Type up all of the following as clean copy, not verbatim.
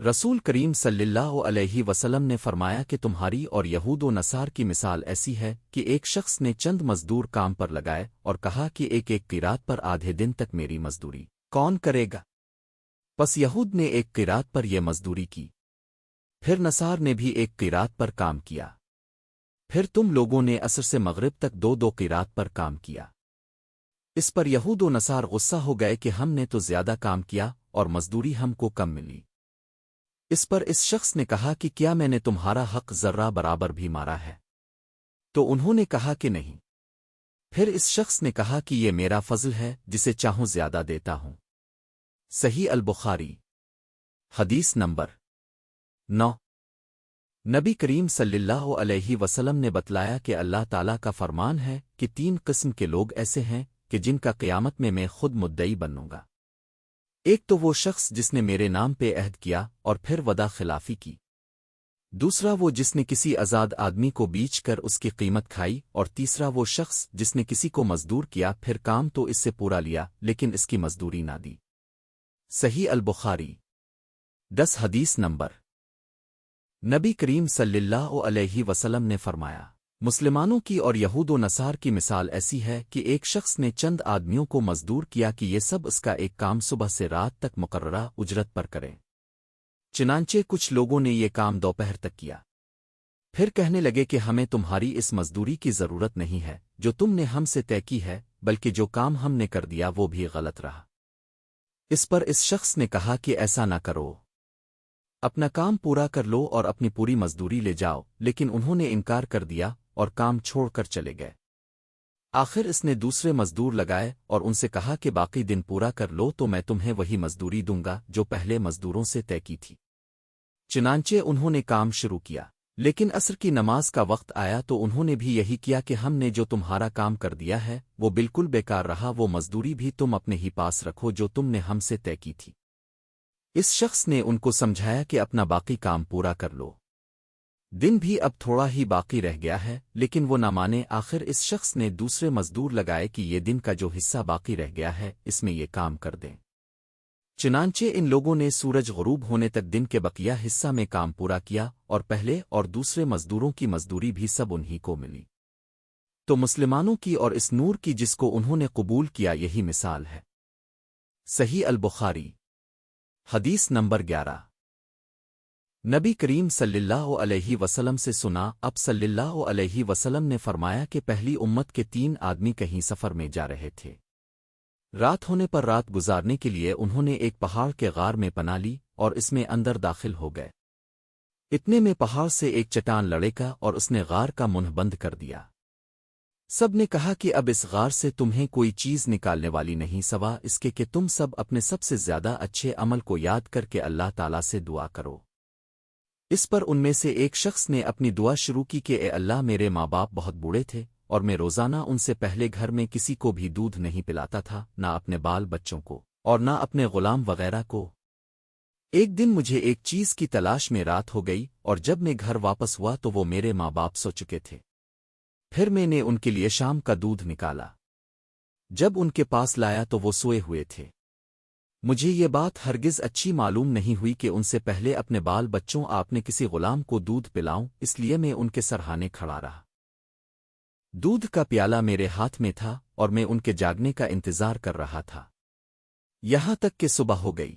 رسول کریم صلی اللہ علیہ وسلم نے فرمایا کہ تمہاری اور یہود و نصار کی مثال ایسی ہے کہ ایک شخص نے چند مزدور کام پر لگائے اور کہا کہ ایک ایک قیراط پر آدھے دن تک میری مزدوری کون کرے گا؟ پس یہود نے ایک قیراط پر یہ مزدوری کی، پھر نصار نے بھی ایک قیراط پر کام کیا، پھر تم لوگوں نے عصر سے مغرب تک دو دو قیراط پر کام کیا۔ اس پر یہود و نصار غصہ ہو گئے کہ ہم نے تو زیادہ کام کیا اور مزدوری ہم کو کم ملی۔ اس پر اس شخص نے کہا کہ کیا میں نے تمہارا حق ذرہ برابر بھی مارا ہے؟ تو انہوں نے کہا کہ نہیں۔ پھر اس شخص نے کہا کہ یہ میرا فضل ہے جسے چاہوں زیادہ دیتا ہوں۔ صحیح البخاری حدیث نمبر 9۔ نبی کریم صلی اللہ علیہ وسلم نے بتلایا کہ اللہ تعالیٰ کا فرمان ہے کہ 3 قسم کے لوگ ایسے ہیں کہ جن کا قیامت میں خود مدعی بنوں گا۔ ایک تو وہ شخص جس نے میرے نام پہ عہد کیا اور پھر وعدہ خلافی کی، دوسرا وہ جس نے کسی آزاد آدمی کو بیچ کر اس کی قیمت کھائی، اور تیسرا وہ شخص جس نے کسی کو مزدور کیا پھر کام تو اس سے پورا لیا لیکن اس کی مزدوری نہ دی۔ صحیح البخاری 10۔ حدیث نمبر۔ نبی کریم صلی اللہ علیہ وسلم نے فرمایا، مسلمانوں کی اور یہود و نصار کی مثال ایسی ہے کہ ایک شخص نے چند آدمیوں کو مزدور کیا کہ یہ سب اس کا ایک کام صبح سے رات تک مقررہ اجرت پر کریں۔ چنانچہ کچھ لوگوں نے یہ کام دوپہر تک کیا، پھر کہنے لگے کہ ہمیں تمہاری اس مزدوری کی ضرورت نہیں ہے جو تم نے ہم سے طے کی ہے، بلکہ جو کام ہم نے کر دیا وہ بھی غلط رہا۔ اس پر اس شخص نے کہا کہ ایسا نہ کرو، اپنا کام پورا کر لو اور اپنی پوری مزدوری لے جاؤ، لیکن انہوں نے انکار کر دیا اور کام چھوڑ کر چلے گئے۔ آخر اس نے دوسرے مزدور لگائے اور ان سے کہا کہ باقی دن پورا کر لو تو میں تمہیں وہی مزدوری دوں گا جو پہلے مزدوروں سے طے کی تھی۔ چنانچہ انہوں نے کام شروع کیا، لیکن عصر کی نماز کا وقت آیا تو انہوں نے بھی یہی کیا کہ ہم نے جو تمہارا کام کر دیا ہے وہ بالکل بیکار رہا، وہ مزدوری بھی تم اپنے ہی پاس رکھو جو تم نے ہم سے طے کی تھی۔ اس شخص نے ان کو سمجھایا کہ اپنا باقی کام پورا کر لو، دن بھی اب تھوڑا ہی باقی رہ گیا ہے، لیکن وہ نہ مانے۔ آخر اس شخص نے دوسرے مزدور لگائے کہ یہ دن کا جو حصہ باقی رہ گیا ہے اس میں یہ کام کر دیں۔ چنانچہ ان لوگوں نے سورج غروب ہونے تک دن کے بقیہ حصہ میں کام پورا کیا اور پہلے اور دوسرے مزدوروں کی مزدوری بھی سب انہی کو ملی۔ تو مسلمانوں کی اور اس نور کی جس کو انہوں نے قبول کیا یہی مثال ہے۔ صحیح البخاری حدیث نمبر 11۔ نبی کریم صلی اللہ علیہ وسلم سے سنا، اب صلی اللہ علیہ وسلم نے فرمایا کہ پہلی امت کے 3 آدمی کہیں سفر میں جا رہے تھے۔ رات ہونے پر رات گزارنے کے لیے انہوں نے ایک پہاڑ کے غار میں پناہ لی اور اس میں اندر داخل ہو گئے۔ اتنے میں پہاڑ سے ایک چٹان لڑکا اور اس نے غار کا منہ بند کر دیا۔ سب نے کہا کہ اب اس غار سے تمہیں کوئی چیز نکالنے والی نہیں سوا اس کے کہ تم سب اپنے سب سے زیادہ اچھے عمل کو یاد کر کے اللہ تعالیٰ سے دعا کرو۔ اس پر ان میں سے ایک شخص نے اپنی دعا شروع کی کہ اے اللہ، میرے ماں باپ بہت بوڑھے تھے اور میں روزانہ ان سے پہلے گھر میں کسی کو بھی دودھ نہیں پلاتا تھا، نہ اپنے بال بچوں کو اور نہ اپنے غلام وغیرہ کو۔ ایک دن مجھے ایک چیز کی تلاش میں رات ہو گئی اور جب میں گھر واپس ہوا تو وہ میرے ماں باپ سو چکے تھے۔ پھر میں نے ان کے لیے شام کا دودھ نکالا، جب ان کے پاس لایا تو وہ سوئے ہوئے تھے۔ مجھے یہ بات ہرگز اچھی معلوم نہیں ہوئی کہ ان سے پہلے اپنے بال بچوں آپ نے کسی غلام کو دودھ پلاؤں، اس لیے میں ان کے سرہانے کھڑا رہا۔ دودھ کا پیالہ میرے ہاتھ میں تھا اور میں ان کے جاگنے کا انتظار کر رہا تھا، یہاں تک کہ صبح ہو گئی۔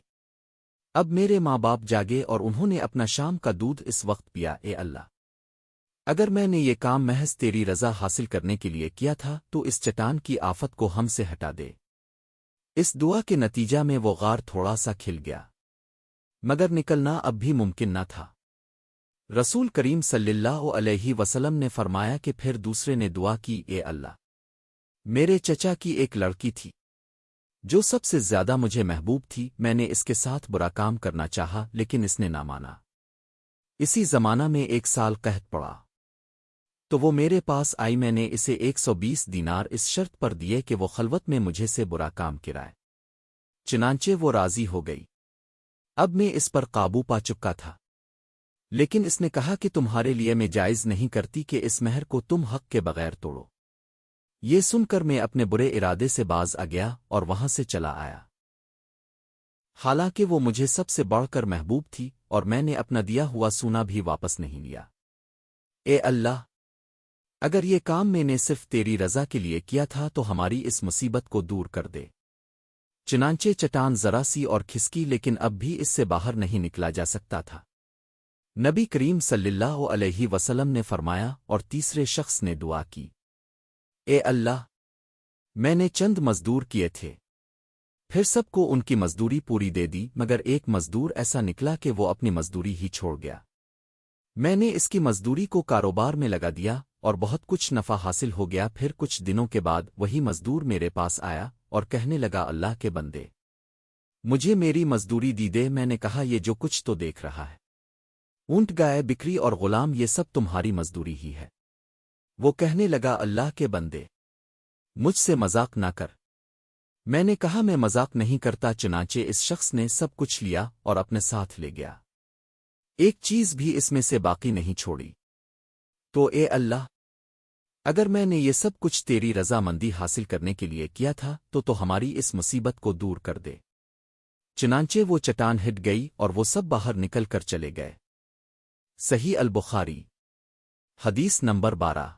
اب میرے ماں باپ جاگے اور انہوں نے اپنا شام کا دودھ اس وقت پیا۔ اے اللہ، اگر میں نے یہ کام محض تیری رضا حاصل کرنے کے لیے کیا تھا تو اس چٹان کی آفت کو ہم سے ہٹا دے۔ اس دعا کے نتیجہ میں وہ غار تھوڑا سا کھل گیا، مگر نکلنا اب بھی ممکن نہ تھا۔ رسول کریم صلی اللہ علیہ وسلم نے فرمایا کہ پھر دوسرے نے دعا کی، اے اللہ، میرے چچا کی ایک لڑکی تھی جو سب سے زیادہ مجھے محبوب تھی، میں نے اس کے ساتھ برا کام کرنا چاہا لیکن اس نے نہ مانا۔ اسی زمانہ میں 1 سال قحط پڑا تو وہ میرے پاس آئی، میں نے اسے 120 دینار اس شرط پر دیے کہ وہ خلوت میں مجھے سے برا کام کرائے۔ چنانچہ وہ راضی ہو گئی۔ اب میں اس پر قابو پا چکا تھا، لیکن اس نے کہا کہ تمہارے لیے میں جائز نہیں کرتی کہ اس مہر کو تم حق کے بغیر توڑو۔ یہ سن کر میں اپنے برے ارادے سے باز آ گیا اور وہاں سے چلا آیا۔ حالانکہ وہ مجھے سب سے بڑھ کر محبوب تھی اور میں نے اپنا دیا ہوا سونا بھی واپس نہیں لیا۔ اے اللہ، اگر یہ کام میں نے صرف تیری رضا کے لیے کیا تھا تو ہماری اس مصیبت کو دور کر دے۔ چنانچہ چٹان ذرا سی اور کھسکی لیکن اب بھی اس سے باہر نہیں نکلا جا سکتا تھا۔ نبی کریم صلی اللہ علیہ وسلم نے فرمایا اور تیسرے شخص نے دعا کی، اے اللہ، میں نے چند مزدور کیے تھے، پھر سب کو ان کی مزدوری پوری دے دی مگر ایک مزدور ایسا نکلا کہ وہ اپنی مزدوری ہی چھوڑ گیا۔ میں نے اس کی مزدوری کو کاروبار میں لگا دیا اور بہت کچھ نفع حاصل ہو گیا۔ پھر کچھ دنوں کے بعد وہی مزدور میرے پاس آیا اور کہنے لگا، اللہ کے بندے، مجھے میری مزدوری دی دے۔ میں نے کہا، یہ جو کچھ تو دیکھ رہا ہے، اونٹ گائے بکری اور غلام، یہ سب تمہاری مزدوری ہی ہے۔ وہ کہنے لگا، اللہ کے بندے، مجھ سے مذاق نہ کر۔ میں نے کہا، میں مذاق نہیں کرتا۔ چنانچہ اس شخص نے سب کچھ لیا اور اپنے ساتھ لے گیا، ایک چیز بھی اس میں سے باقی نہیں چھوڑی۔ تو اے اللہ، اگر میں نے یہ سب کچھ تیری رضا مندی حاصل کرنے کے لیے کیا تھا تو ہماری اس مصیبت کو دور کر دے۔ چنانچہ وہ چٹان ہٹ گئی اور وہ سب باہر نکل کر چلے گئے۔ صحیح البخاری، حدیث نمبر 12۔